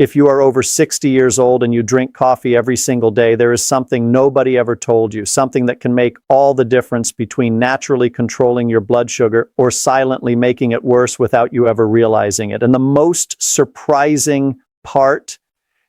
If you are over 60 years old and you drink coffee every single day, there is something nobody ever told you, something that can make all the difference between naturally controlling your blood sugar or silently making it worse without you ever realizing it. And the most surprising part,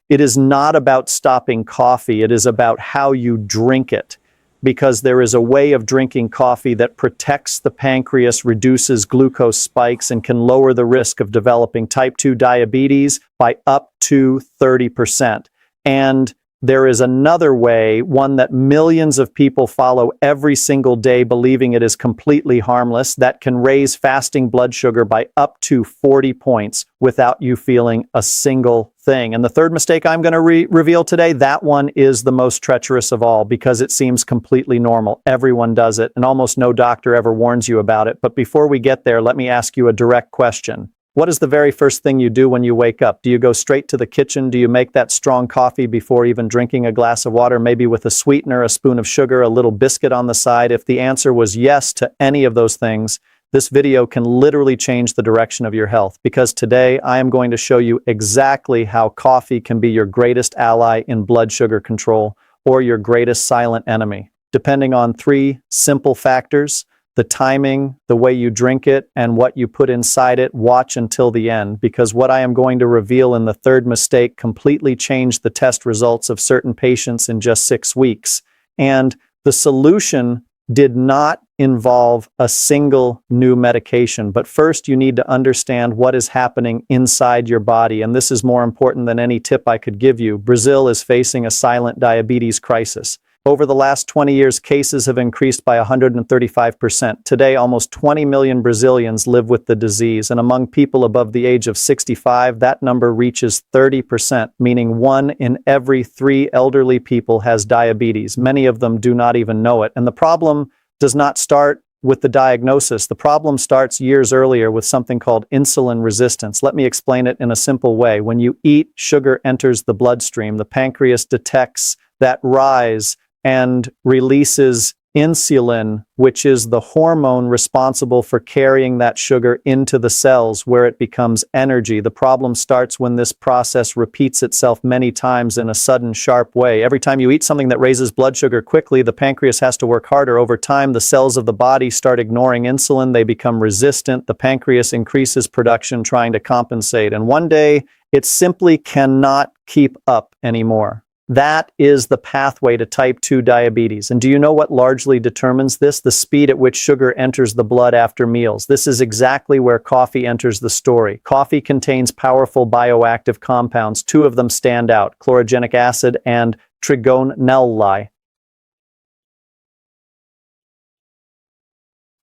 it is not about stopping coffee, it is about how you drink it. Because there is a way of drinking coffee that protects the pancreas, reduces glucose spikes, and can lower the risk of developing type 2 diabetes by up to 30%. And there is another way, one that millions of people follow every single day, believing it is completely harmless, that can raise fasting blood sugar by up to 40 points without you feeling a single thing. And the third mistake I'm going to reveal today, that one is the most treacherous of all because it seems completely normal. Everyone does it, and almost no doctor ever warns you about it. But before we get there, let me ask you a direct question. What is the very first thing you do when you wake up? Do you go straight to the kitchen? Do you make that strong coffee before even drinking a glass of water, maybe with a sweetener, a spoon of sugar, a little biscuit on the side? If the answer was yes to any of those things, this video can literally change the direction of your health, because today I am going to show you exactly how coffee can be your greatest ally in blood sugar control or your greatest silent enemy, depending on three simple factors: the timing, the way you drink it, and what you put inside it. Watch until the end, because what I am going to reveal in the third mistake completely changed the test results of certain patients in just 6 weeks. And the solution did not involve a single new medication. But first, you need to understand what is happening inside your body. And this is more important than any tip I could give you. Brazil is facing a silent diabetes crisis. Over the last 20 years, cases have increased by 135%. Today, almost 20 million Brazilians live with the disease, and among people above the age of 65, that number reaches 30%, meaning 1 in every 3 elderly people has diabetes. Many of them do not even know it. And the problem does not start with the diagnosis. The problem starts years earlier with something called insulin resistance. Let me explain it in a simple way. When you eat, sugar enters the bloodstream. The pancreas detects that rise and releases insulin, which is the hormone responsible for carrying that sugar into the cells where it becomes energy. The problem starts when this process repeats itself many times in a sudden, sharp way. Every time you eat something that raises blood sugar quickly, the pancreas has to work harder. Over time, the cells of the body start ignoring insulin. They become resistant. The pancreas increases production, trying to compensate. And one day, it simply cannot keep up anymore. That is the pathway to type 2 diabetes. And do you know what largely determines this? The speed at which sugar enters the blood after meals. This is exactly where coffee enters the story. Coffee contains powerful bioactive compounds. 2 of them stand out: chlorogenic acid and trigonelli.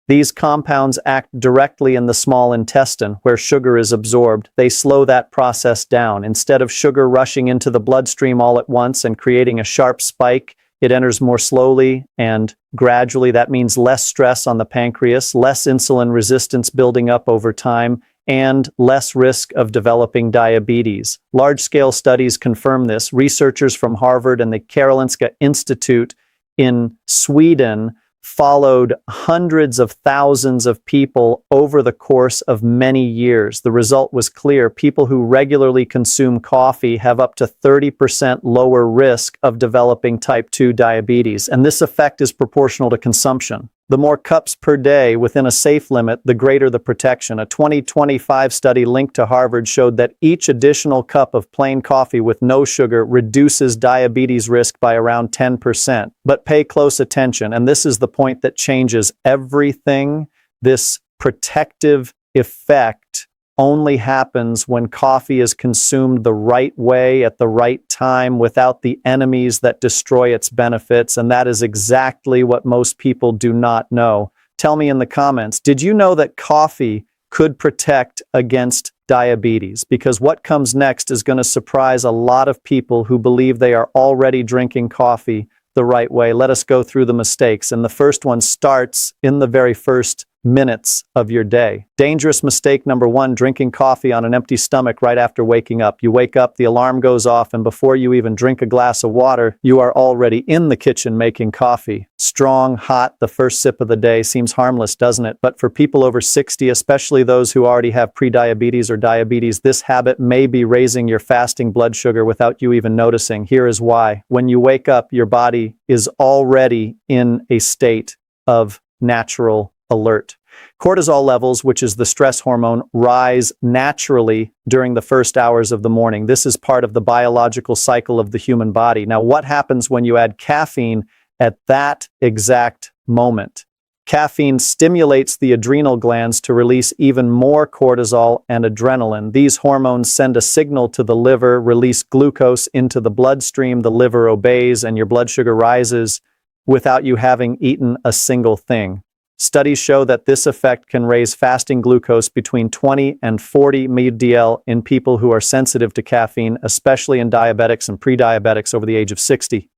These compounds act directly in the small intestine, where sugar is absorbed. They slow that process down. Instead of sugar rushing into the bloodstream all at once and creating a sharp spike, it enters more slowly and gradually. That means less stress on the pancreas, less insulin resistance building up over time, and less risk of developing diabetes. Large-scale studies confirm this. Researchers from Harvard and the Karolinska Institute in Sweden followed hundreds of thousands of people over the course of many years. The result was clear. People who regularly consume coffee have up to 30% lower risk of developing type 2 diabetes, and this effect is proportional to consumption. The more cups per day within a safe limit, the greater the protection. A 2025 study linked to Harvard showed that each additional cup of plain coffee with no sugar reduces diabetes risk by around 10%. But pay close attention, and this is the point that changes everything. This protective effect only happens when coffee is consumed the right way at the right time without the enemies that destroy its benefits, and that is exactly what most people do not know. Tell me in the comments, did you know that coffee could protect against diabetes? Because what comes next is going to surprise a lot of people who believe they are already drinking coffee the right way. Let us go through the mistakes, and the first one starts in the very first minutes of your day. Dangerous mistake number 1, drinking coffee on an empty stomach right after waking up. You wake up, the alarm goes off, and before you even drink a glass of water, you are already in the kitchen making coffee. Strong, hot, the first sip of the day seems harmless, doesn't it? But for people over 60, especially those who already have prediabetes or diabetes, this habit may be raising your fasting blood sugar without you even noticing. Here is why. When you wake up, your body is already in a state of natural alert. Cortisol levels, which is the stress hormone, rise naturally during the first hours of the morning. This is part of the biological cycle of the human body. Now, what happens when you add caffeine at that exact moment? Caffeine stimulates the adrenal glands to release even more cortisol and adrenaline. These hormones send a signal to the liver, release glucose into the bloodstream, the liver obeys, and your blood sugar rises without you having eaten a single thing. Studies show that this effect can raise fasting glucose between 20 and 40 mdl in people who are sensitive to caffeine, especially in diabetics and pre-diabetics over the age of 60.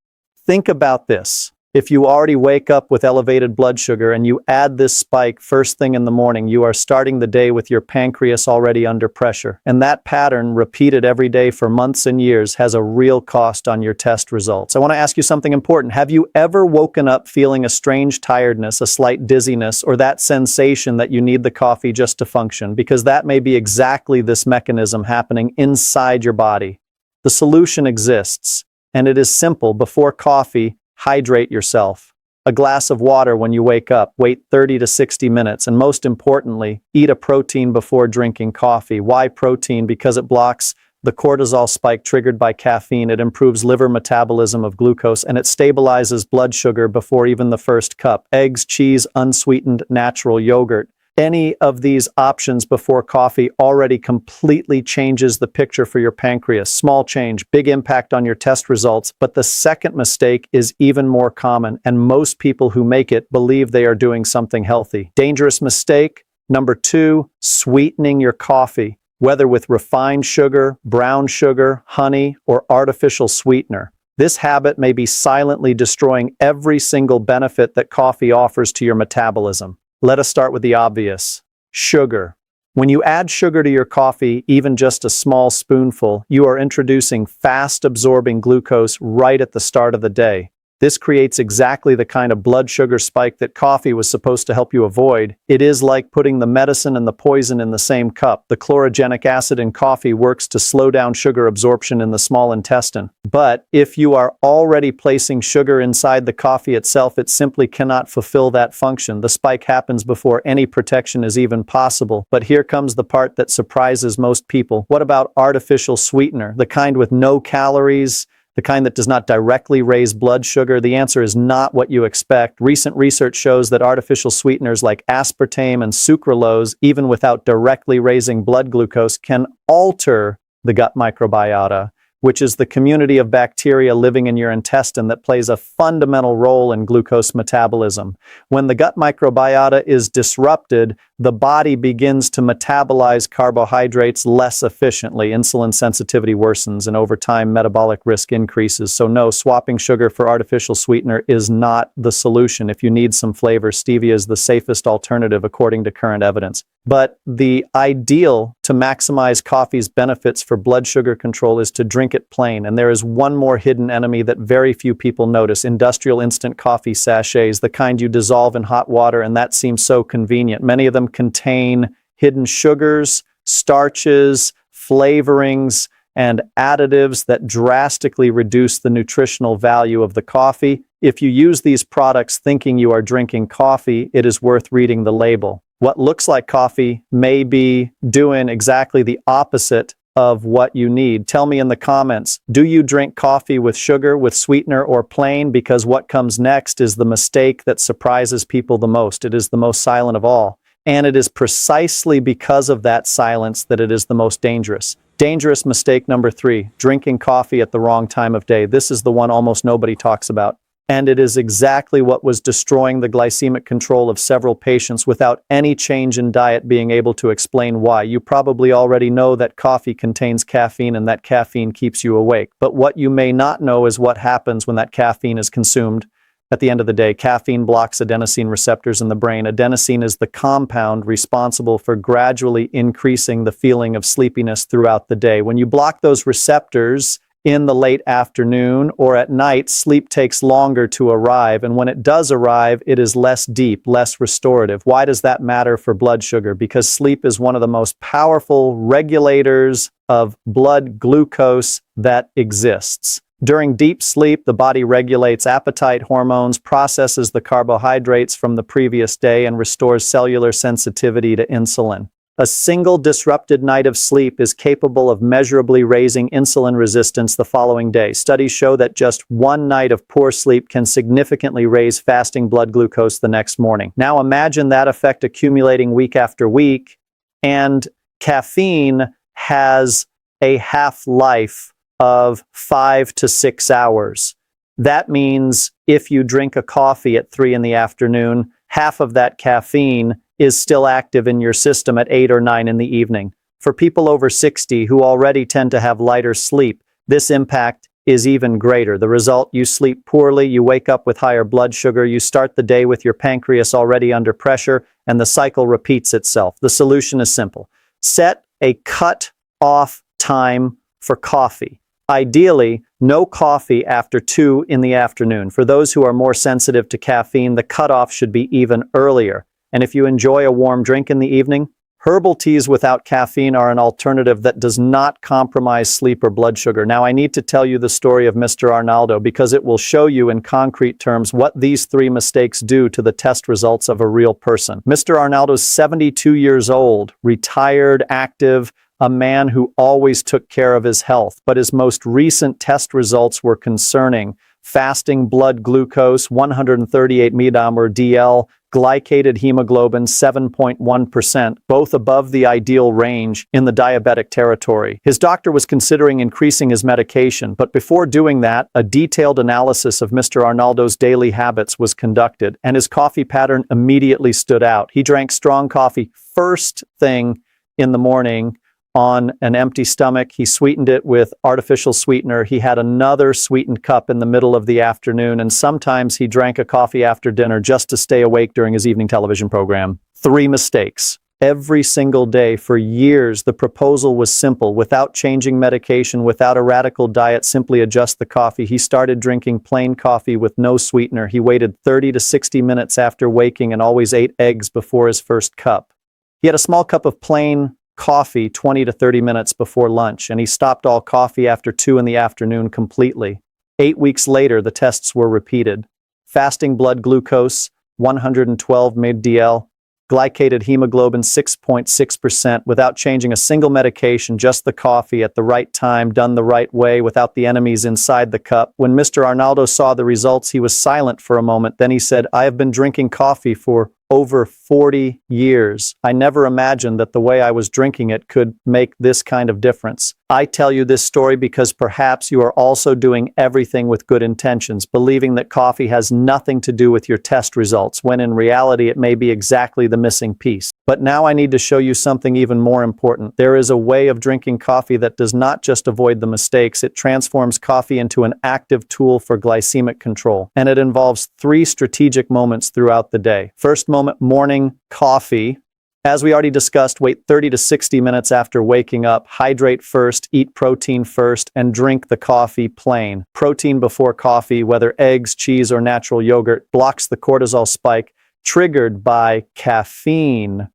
Think about this. If you already wake up with elevated blood sugar and you add this spike first thing in the morning, you are starting the day with your pancreas already under pressure. And that pattern, repeated every day for months and years, has a real cost on your test results. I want to ask you something important. Have you ever woken up feeling a strange tiredness, a slight dizziness, or that sensation that you need the coffee just to function? Because that may be exactly this mechanism happening inside your body. The solution exists, and it is simple. Before coffee, hydrate yourself. A glass of water when you wake up, wait 30 to 60 minutes, and most importantly, eat a protein before drinking coffee. Why protein? Because it blocks the cortisol spike triggered by caffeine, it improves liver metabolism of glucose, and it stabilizes blood sugar before even the first cup. Eggs, cheese, unsweetened natural yogurt. Any of these options before coffee already completely changes the picture for your pancreas. Small change, big impact on your test results. But the second mistake is even more common, and most people who make it believe they are doing something healthy. Dangerous mistake number 2, sweetening your coffee, whether with refined sugar, brown sugar, honey, or artificial sweetener. This habit may be silently destroying every single benefit that coffee offers to your metabolism. Let us start with the obvious. Sugar. When you add sugar to your coffee, even just a small spoonful, you are introducing fast-absorbing glucose right at the start of the day. This creates exactly the kind of blood sugar spike that coffee was supposed to help you avoid. It is like putting the medicine and the poison in the same cup. The chlorogenic acid in coffee works to slow down sugar absorption in the small intestine. But if you are already placing sugar inside the coffee itself, it simply cannot fulfill that function. The spike happens before any protection is even possible. But here comes the part that surprises most people. What about artificial sweetener, the kind with no calories, the kind that does not directly raise blood sugar? The answer is not what you expect. Recent research shows that artificial sweeteners like aspartame and sucralose, even without directly raising blood glucose, can alter the gut microbiota, which is the community of bacteria living in your intestine that plays a fundamental role in glucose metabolism. When the gut microbiota is disrupted, the body begins to metabolize carbohydrates less efficiently. Insulin sensitivity worsens, and over time, metabolic risk increases. So no, swapping sugar for artificial sweetener is not the solution. If you need some flavor, stevia is the safest alternative according to current evidence. But the ideal to maximize coffee's benefits for blood sugar control is to drink it plain. And there is one more hidden enemy that very few people notice: industrial instant coffee sachets, the kind you dissolve in hot water, and that seems so convenient. Many of them contain hidden sugars, starches, flavorings, and additives that drastically reduce the nutritional value of the coffee. If you use these products thinking you are drinking coffee, it is worth reading the label. What looks like coffee may be doing exactly the opposite of what you need. Tell me in the comments, do you drink coffee with sugar, with sweetener, or plain? Because what comes next is the mistake that surprises people the most. It is the most silent of all. And it is precisely because of that silence that it is the most dangerous. Dangerous mistake number 3, drinking coffee at the wrong time of day. This is the one almost nobody talks about. And it is exactly what was destroying the glycemic control of several patients without any change in diet being able to explain why. You probably already know that coffee contains caffeine and that caffeine keeps you awake. But what you may not know is what happens when that caffeine is consumed At the end of the day, caffeine blocks adenosine receptors in the brain. Adenosine is the compound responsible for gradually increasing the feeling of sleepiness throughout the day. When you block those receptors in the late afternoon or at night, sleep takes longer to arrive, and when it does arrive, it is less deep, less restorative. Why does that matter for blood sugar? Because sleep is one of the most powerful regulators of blood glucose that exists. During deep sleep, the body regulates appetite hormones, processes the carbohydrates from the previous day, and restores cellular sensitivity to insulin. A single disrupted night of sleep is capable of measurably raising insulin resistance the following day. Studies show that just one night of poor sleep can significantly raise fasting blood glucose the next morning. Now imagine that effect accumulating week after week, and caffeine has a half-life of 5 to 6 hours. That means if you drink a coffee at 3 in the afternoon, half of that caffeine is still active in your system at 8 or 9 in the evening. For people over 60 who already tend to have lighter sleep, this impact is even greater. The result, you sleep poorly, you wake up with higher blood sugar, you start the day with your pancreas already under pressure, and the cycle repeats itself. The solution is simple. Set a cut-off time for coffee. Ideally, no coffee after 2 in the afternoon. For those who are more sensitive to caffeine, the cutoff should be even earlier. And if you enjoy a warm drink in the evening, herbal teas without caffeine are an alternative that does not compromise sleep or blood sugar. Now, I need to tell you the story of Mr. Arnaldo because it will show you in concrete terms what these 3 mistakes do to the test results of a real person. Mr. Arnaldo is 72 years old, retired, active, a man who always took care of his health, but his most recent test results were concerning. Fasting blood glucose, 138 mg or DL, glycated hemoglobin, 7.1%, both above the ideal range in the diabetic territory. His doctor was considering increasing his medication, but before doing that, a detailed analysis of Mr. Arnaldo's daily habits was conducted, and his coffee pattern immediately stood out. He drank strong coffee first thing in the morning, on an empty stomach. He sweetened it with artificial sweetener. He had another sweetened cup in the middle of the afternoon, and sometimes he drank a coffee after dinner just to stay awake during his evening television program. 3 mistakes. Every single day for years, the proposal was simple. Without changing medication, without a radical diet, simply adjust the coffee. He started drinking plain coffee with no sweetener. He waited 30 to 60 minutes after waking and always ate eggs before his first cup. He had a small cup of plain coffee 20 to 30 minutes before lunch, and he stopped all coffee after 2 in the afternoon completely. 8 weeks later, the tests were repeated. Fasting blood glucose, 112 mg/dL, glycated hemoglobin, 6.6%, without changing a single medication, just the coffee at the right time, done the right way, without the enemies inside the cup. When Mr. Arnaldo saw the results, he was silent for a moment. Then he said, "I have been drinking coffee for over 40 years. I never imagined that the way I was drinking it could make this kind of difference." I tell you this story because perhaps you are also doing everything with good intentions, believing that coffee has nothing to do with your test results, when in reality it may be exactly the missing piece. But now I need to show you something even more important. There is a way of drinking coffee that does not just avoid the mistakes, it transforms coffee into an active tool for glycemic control. And it involves 3 strategic moments throughout the day. First moment, morning coffee. As we already discussed, wait 30 to 60 minutes after waking up, hydrate first, eat protein first, and drink the coffee plain. Protein before coffee, whether eggs, cheese, or natural yogurt, blocks the cortisol spike triggered by caffeine.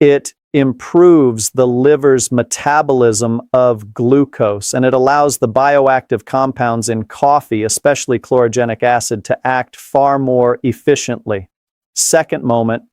It improves the liver's metabolism of glucose, and it allows the bioactive compounds in coffee, especially chlorogenic acid, to act far more efficiently. Second moment,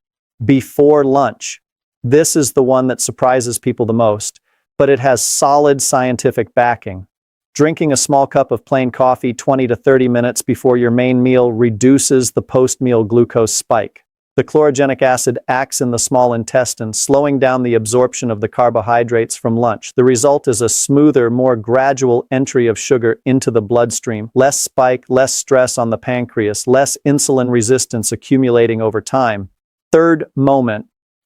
before lunch. This is the one that surprises people the most, but it has solid scientific backing. Drinking a small cup of plain coffee 20 to 30 minutes before your main meal reduces the post-meal glucose spike. The chlorogenic acid acts in the small intestine, slowing down the absorption of the carbohydrates from lunch. The result is a smoother, more gradual entry of sugar into the bloodstream, less spike, less stress on the pancreas, less insulin resistance accumulating over time. Third moment,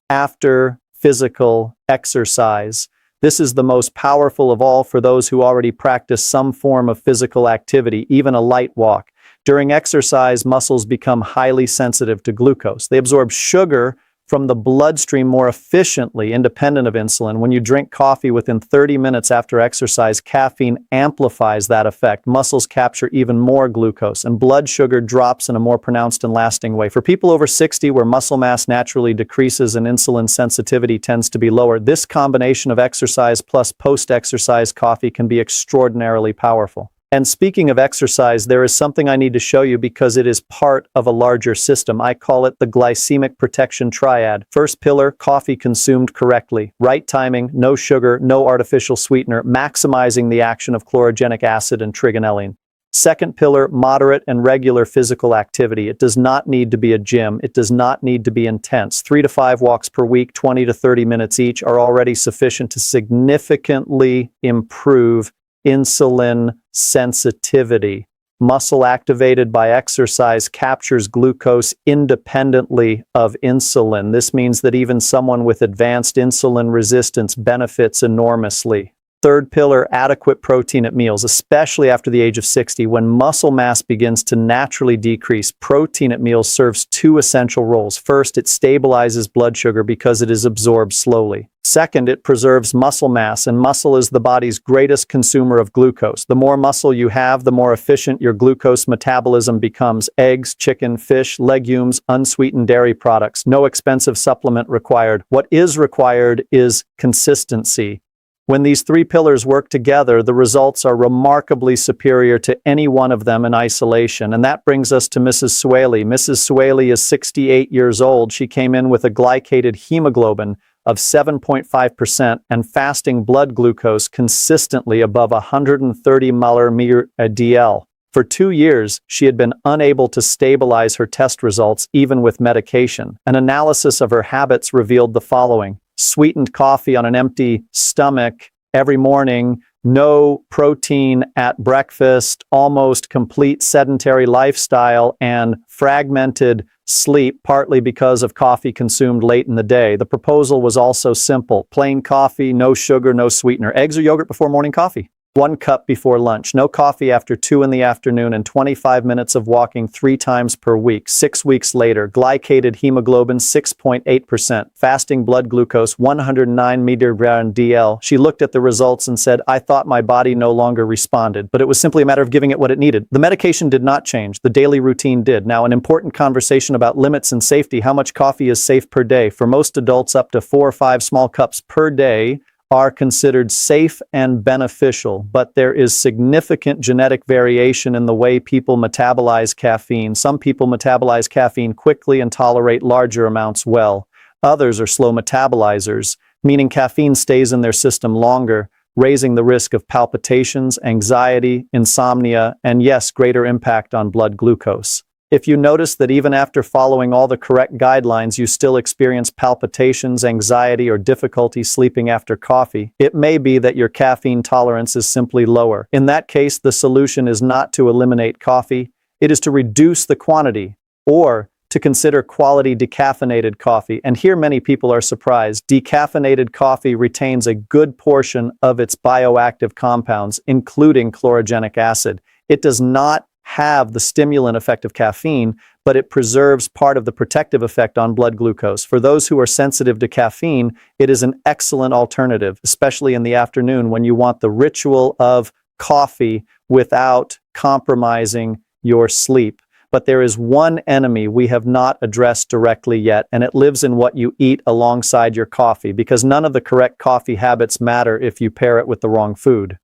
after physical exercise. This is the most powerful of all for those who already practice some form of physical activity, even a light walk. During exercise, muscles become highly sensitive to glucose. They absorb sugar from the bloodstream more efficiently, independent of insulin. When you drink coffee within 30 minutes after exercise, caffeine amplifies that effect. Muscles capture even more glucose, and blood sugar drops in a more pronounced and lasting way. For people over 60, where muscle mass naturally decreases and insulin sensitivity tends to be lower, this combination of exercise plus post-exercise coffee can be extraordinarily powerful. And speaking of exercise, there is something I need to show you because it is part of a larger system. I call it the glycemic protection triad. First pillar, coffee consumed correctly. Right timing, no sugar, no artificial sweetener, maximizing the action of chlorogenic acid and trigonelline. Second pillar, moderate and regular physical activity. It does not need to be a gym. It does not need to be intense. 3 to 5 walks per week, 20 to 30 minutes each, are already sufficient to significantly improve insulin sensitivity. Muscle activated by exercise captures glucose independently of insulin. This means that even someone with advanced insulin resistance benefits enormously. Third pillar, adequate protein at meals, especially after the age of 60. When muscle mass begins to naturally decrease, protein at meals serves two essential roles. First, it stabilizes blood sugar because it is absorbed slowly. Second, it preserves muscle mass, and muscle is the body's greatest consumer of glucose. The more muscle you have, the more efficient your glucose metabolism becomes. Eggs, chicken, fish, legumes, unsweetened dairy products. No expensive supplement required. What is required is consistency. When these three pillars work together, the results are remarkably superior to any one of them in isolation. And that brings us to Mrs. Sueli. Mrs. Sueli is 68 years old. She came in with a glycated hemoglobin of 7.5% and fasting blood glucose consistently above 130 mmol/dl. For 2 years, she had been unable to stabilize her test results even with medication. An analysis of her habits revealed the following: sweetened coffee on an empty stomach every morning, no protein at breakfast, almost complete sedentary lifestyle, and fragmented sleep, partly because of coffee consumed late in the day. The proposal was also simple: plain coffee, no sugar, no sweetener. Eggs or yogurt before morning coffee. 1 cup before lunch. No coffee after 2 in the afternoon, and 25 minutes of walking 3 times per week. 6 weeks later, glycated hemoglobin 6.8%, fasting blood glucose 109 mmol/dl. She looked at the results and said, "I thought my body no longer responded," but it was simply a matter of giving it what it needed. The medication did not change. The daily routine did. Now, an important conversation about limits and safety. How much coffee is safe per day? For most adults, up to 4 or 5 small cups per day are considered safe and beneficial, but there is significant genetic variation in the way people metabolize caffeine. Some people metabolize caffeine quickly and tolerate larger amounts well. Others are slow metabolizers, meaning caffeine stays in their system longer, raising the risk of palpitations, anxiety, insomnia, and yes, greater impact on blood glucose. If you notice that even after following all the correct guidelines, you still experience palpitations, anxiety, or difficulty sleeping after coffee, it may be that your caffeine tolerance is simply lower. In that case, the solution is not to eliminate coffee, it is to reduce the quantity, or to consider quality decaffeinated coffee. And here many people are surprised. Decaffeinated coffee retains a good portion of its bioactive compounds, including chlorogenic acid. It does not have the stimulant effect of caffeine, but it preserves part of the protective effect on blood glucose. For those who are sensitive to caffeine, it is an excellent alternative, especially in the afternoon when you want the ritual of coffee without compromising your sleep. But there is one enemy we have not addressed directly yet, and it lives in what you eat alongside your coffee, because none of the correct coffee habits matter if you pair it with the wrong food.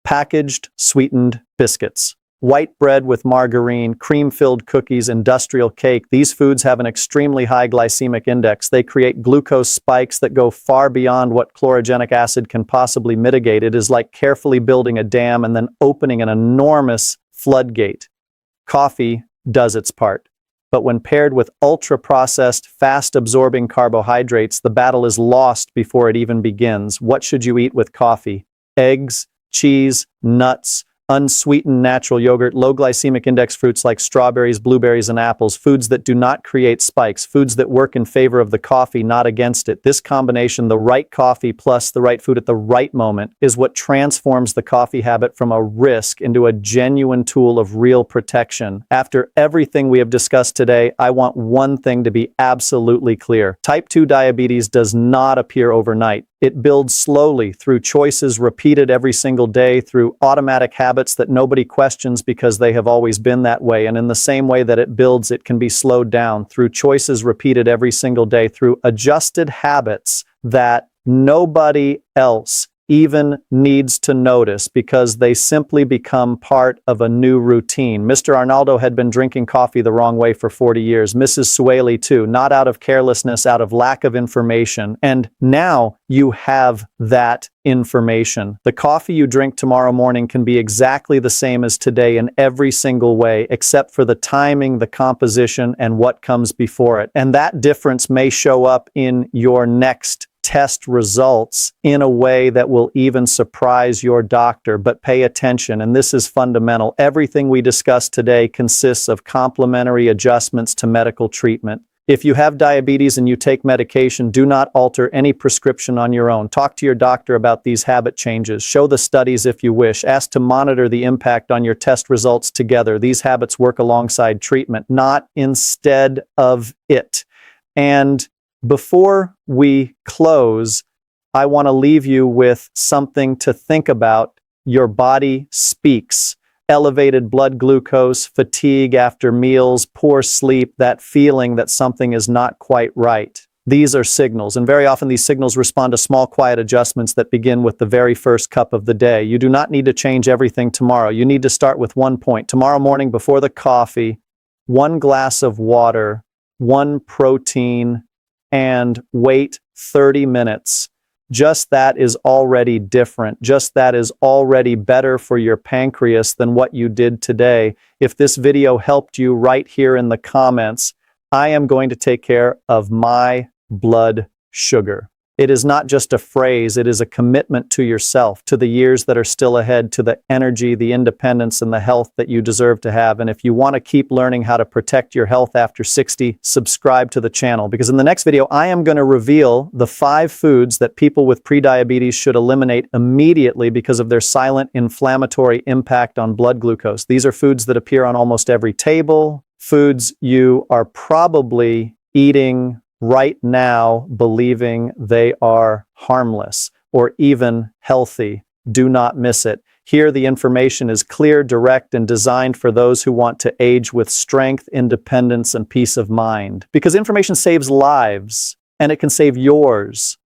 Packaged, sweetened biscuits. White bread with margarine, cream-filled cookies, industrial cake. These foods have an extremely high glycemic index. They create glucose spikes that go far beyond what chlorogenic acid can possibly mitigate. It is like carefully building a dam and then opening an enormous floodgate. Coffee does its part. But when paired with ultra-processed, fast-absorbing carbohydrates, the battle is lost before it even begins. What should you eat with coffee? Eggs, cheese, nuts, unsweetened natural yogurt, low glycemic index fruits like strawberries, blueberries, and apples, foods that do not create spikes, foods that work in favor of the coffee, not against it. This combination, the right coffee plus the right food at the right moment, is what transforms the coffee habit from a risk into a genuine tool of real protection. After everything we have discussed today, I want one thing to be absolutely clear. Type 2 diabetes does not appear overnight. It builds slowly through choices repeated every single day, through automatic habits that nobody questions because they have always been that way. And in the same way that it builds, it can be slowed down through choices repeated every single day, through adjusted habits that nobody else even needs to notice because they simply become part of a new routine. Mr. Arnaldo had been drinking coffee the wrong way for 40 years. Mrs. Sueli too, not out of carelessness, out of lack of information. And now you have that information. The coffee you drink tomorrow morning can be exactly the same as today in every single way, except for the timing, the composition, and what comes before it. And that difference may show up in your next test results in a way that will even surprise your doctor. But pay attention, and this is fundamental. Everything we discussed today consists of complementary adjustments to medical treatment. If you have diabetes and you take medication, do not alter any prescription on your own. Talk to your doctor about these habit changes. Show the studies if you wish. Ask to monitor the impact on your test results together. These habits work alongside treatment, not instead of it. And before we close, I want to leave you with something to think about. Your body speaks. Elevated blood glucose, fatigue after meals, poor sleep, that feeling that something is not quite right. These are signals, and very often these signals respond to small, quiet adjustments that begin with the very first cup of the day. You do not need to change everything tomorrow. You need to start with one point. Tomorrow morning before the coffee, 1 glass of water, 1 protein, and wait 30 minutes. Just that is already different. Just that is already better for your pancreas than what you did today. If this video helped you, right here in the comments, I am going to take care of my blood sugar. It is not just a phrase, it is a commitment to yourself, to the years that are still ahead, to the energy, the independence, and the health that you deserve to have. And if you want to keep learning how to protect your health after 60, subscribe to the channel, because in the next video, I am going to reveal the 5 foods that people with prediabetes should eliminate immediately because of their silent inflammatory impact on blood glucose. These are foods that appear on almost every table, foods you are probably eating right now believing they are harmless or even healthy. Do not miss it. Here the information is clear, direct, and designed for those who want to age with strength, independence, and peace of mind. Because information saves lives, and it can save yours.